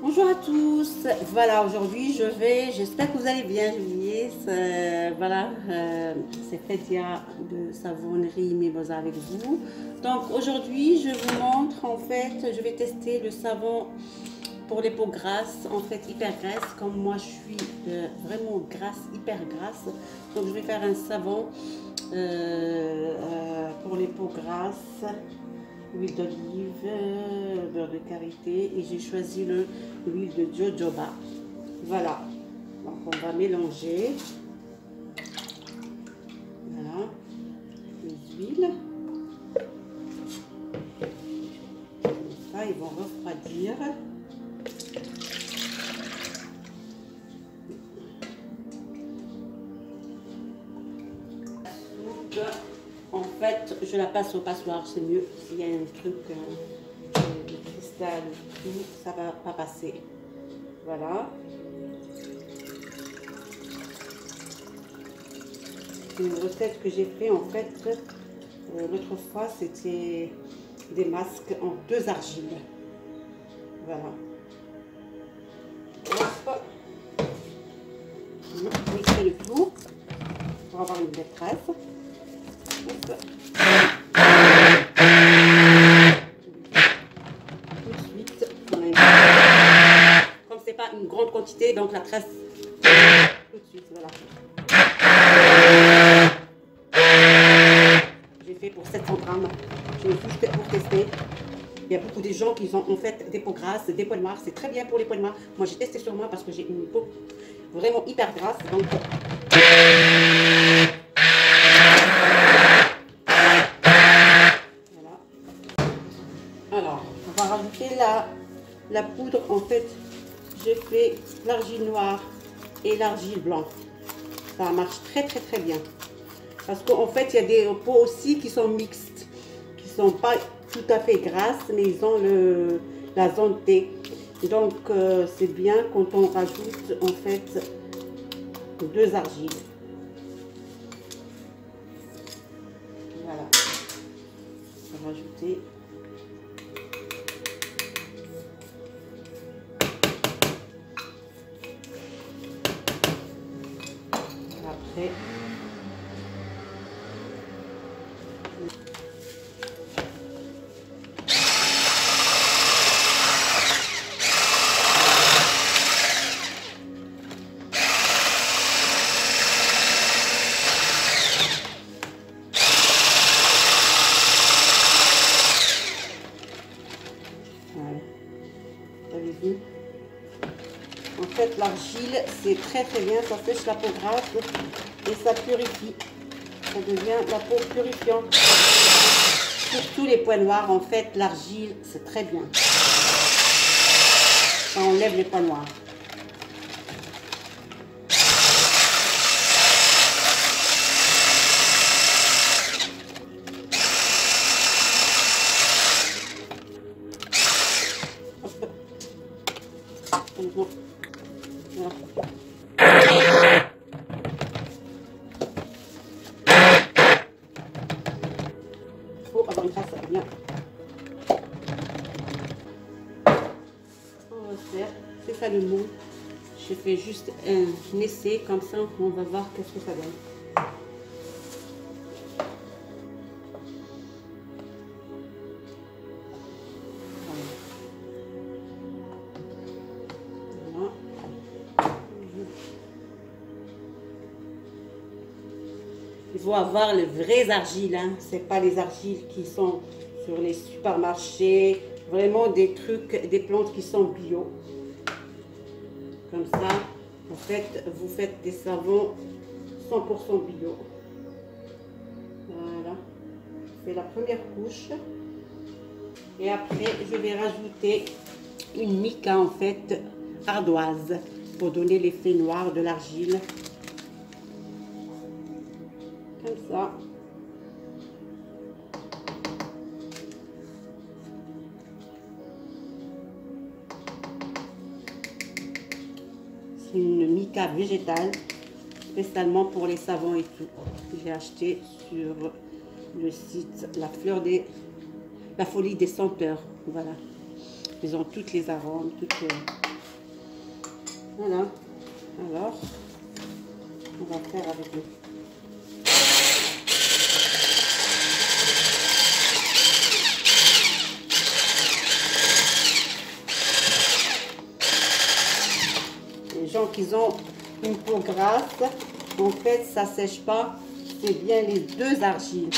Bonjour à tous. Voilà, aujourd'hui j'espère que vous allez bien. Voilà, c'est Fédia de Savonnerie Mimosa avec vous. Donc aujourd'hui, je vous montre en fait, je vais tester le savon pour les peaux grasses, en fait hyper grasse. Comme moi, je suis vraiment grasse, hyper grasse. Donc je vais faire un savon pour les peaux grasses. Huile d'olive, beurre de karité et j'ai choisi l'huile de jojoba. Voilà, donc on va mélanger. Voilà, les huiles. Comme ça, ils vont refroidir. En fait, je la passe au passoire, c'est mieux. S'il y a un truc de cristal ou tout, ça va pas passer. Voilà. C'est une recette que j'ai fait en fait. L'autre fois, c'était des masques en 2 argiles. Voilà. Hop. Mixer le tout pour avoir une belle trace. Tout de suite, comme c'est pas une grande quantité, donc la tresse tout de suite, voilà. J'ai fait pour 700 grammes. J'ai juste pour tester. Il y a beaucoup de gens qui ont en fait des peaux grasses, des poils noirs. C'est très bien pour les poils noirs. Moi, j'ai testé sur moi parce que j'ai une peau vraiment hyper grasse. Donc alors, on va rajouter la poudre. En fait, j'ai fait l'argile noire et l'argile blanche. Ça marche très bien. Parce qu'en fait, il y a des peaux aussi qui sont mixtes, qui sont pas tout à fait grasses, mais ils ont la zone T. Donc, c'est bien quand on rajoute en fait 2 argiles. Voilà. On va rajouter. Après, voilà. Vous avez vu? En fait, l'argile, c'est très bien, ça sèche la peau grasse et ça purifie. Ça devient la peau purifiante. Surtout les points noirs, en fait, l'argile, c'est très bien. Ça enlève les points noirs. Voilà. Il faut avoir une trace bien. On va faire, c'est ça le mot. Je fais juste un essai comme ça, on va voir qu'est-ce que ça donne. Il faut avoir les vraies argiles, hein. C'est pas les argiles qui sont sur les supermarchés, vraiment des trucs, des plantes qui sont bio. Comme ça, en fait, vous faites des savons 100% bio. Voilà, c'est la première couche. Et après, je vais rajouter une mica en fait ardoise pour donner l'effet noir de l'argile. Comme ça. C'est une mica végétale, spécialement pour les savons et tout. J'ai acheté sur le site La Folie des Senteurs. Voilà. Ils ont toutes les arômes, toutes les... Voilà. Alors, on va faire avec le... Les gens qui ont une peau grasse, en fait, ça sèche pas. C'est bien les deux argiles.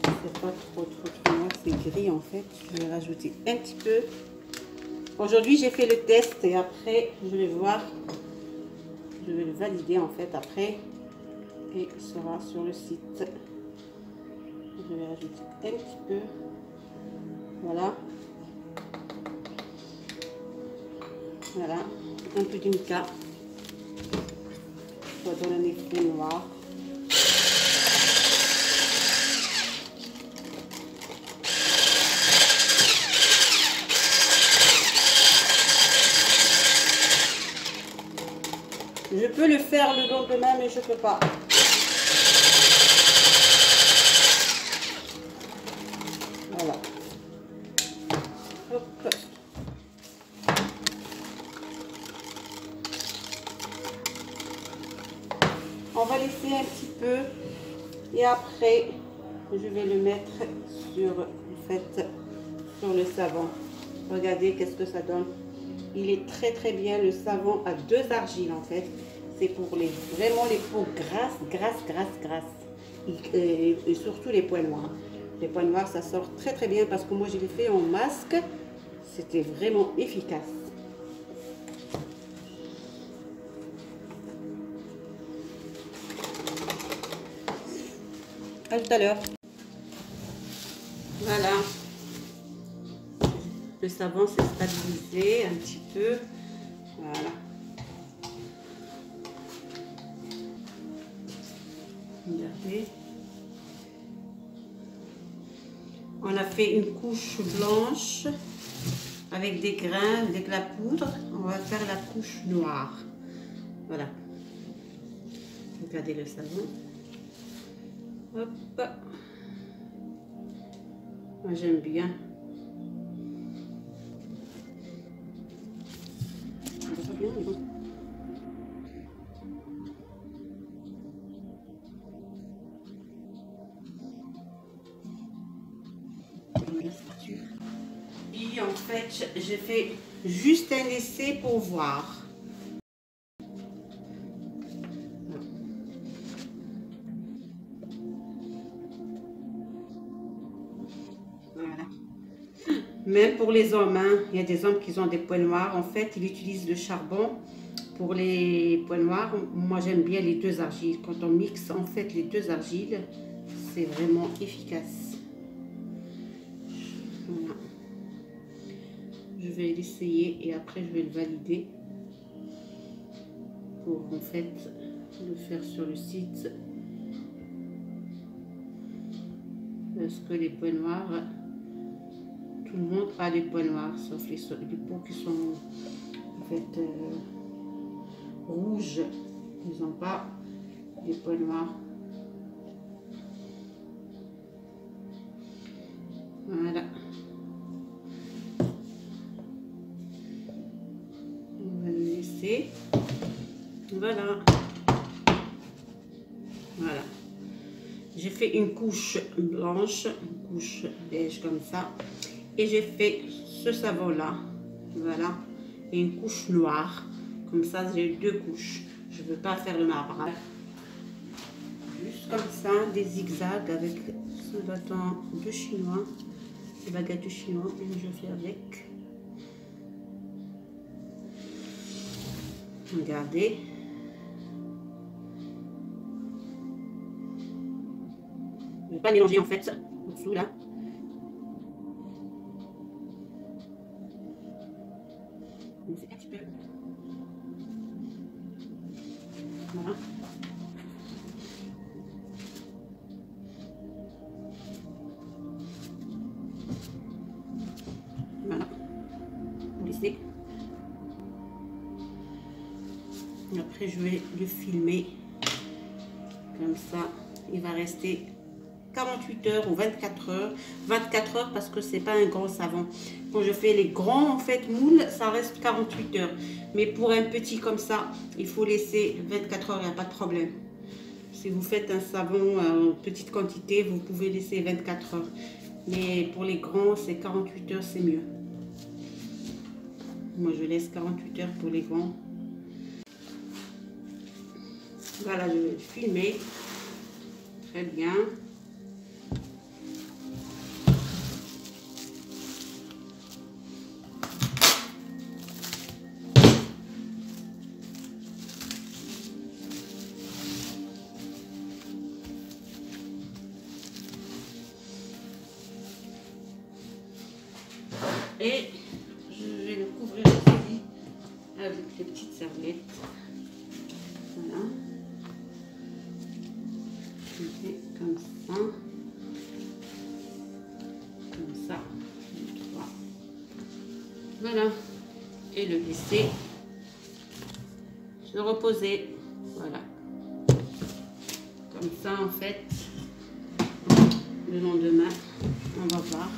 C'est pas trop noir, c'est gris en fait. Je vais rajouter un petit peu. Aujourd'hui, j'ai fait le test et après, je vais voir. Je vais le valider en fait après. Et il sera sur le site. Je vais rajouter un petit peu. Voilà. Voilà. Un peu d'imica. Ça donne un effet noir. Je peux le faire le lendemain, mais je peux pas. Voilà. Hop. On va laisser un petit peu et après je vais le mettre sur, en fait, sur le savon. Regardez qu'est-ce que ça donne. Il est très bien, le savon à deux argiles en fait. C'est pour les vraiment les peaux grasses. Et surtout les points noirs. Les points noirs, ça sort très bien parce que moi je l'ai fait en masque. C'était vraiment efficace. À tout à l'heure. Voilà. Le savon s'est stabilisé un petit peu. Voilà. Regardez. On a fait une couche blanche avec des grains, avec la poudre. On va faire la couche noire. Voilà. Regardez le savon. Hop. Moi j'aime bien. Ça va bien, mais bon. Et en fait, j'ai fait juste un essai pour voir. Voilà. Même pour les hommes, hein, il y a des hommes qui ont des points noirs. En fait, ils utilisent le charbon pour les points noirs. Moi, j'aime bien les deux argiles. Quand on mixe en fait les deux argiles, c'est vraiment efficace. Voilà. Je vais l'essayer et après je vais le valider pour en fait le faire sur le site. Parce que les points noirs, tout le monde a des points noirs, sauf les peaux qui sont en fait rouges. Ils n'ont pas des points noirs. Voilà. On va le laisser. Voilà. Voilà. J'ai fait une couche blanche, une couche beige comme ça. Et j'ai fait ce savon là. Voilà. Et une couche noire. Comme ça, j'ai deux couches. Je ne veux pas faire le marbrage. Juste comme ça, des zigzags avec ce bâton de chinois. Les baguettes de chinois. Et je fais avec. Regardez. Je ne vais pas mélanger en fait. En dessous là. C'est un petit peu. Voilà. Voilà. Vous laissez. Après, je vais le filmer. Comme ça, il va rester 48 heures ou 24 heures. 24 heures parce que c'est pas un grand savon. Quand je fais les grands en fait moules, ça reste 48 heures. Mais pour un petit comme ça, il faut laisser 24 heures, il n'y a pas de problème. Si vous faites un savon en petite quantité, vous pouvez laisser 24 heures. Mais pour les grands, c'est 48 heures, c'est mieux. Moi, je laisse 48 heures pour les grands. Voilà, je vais filmer. Très bien. Et je vais le couvrir aussi avec les petites serviettes. Voilà. Je fais comme ça. Comme ça. Voilà. Et le laisser se reposer. Voilà. Comme ça, en fait, le lendemain, on va voir.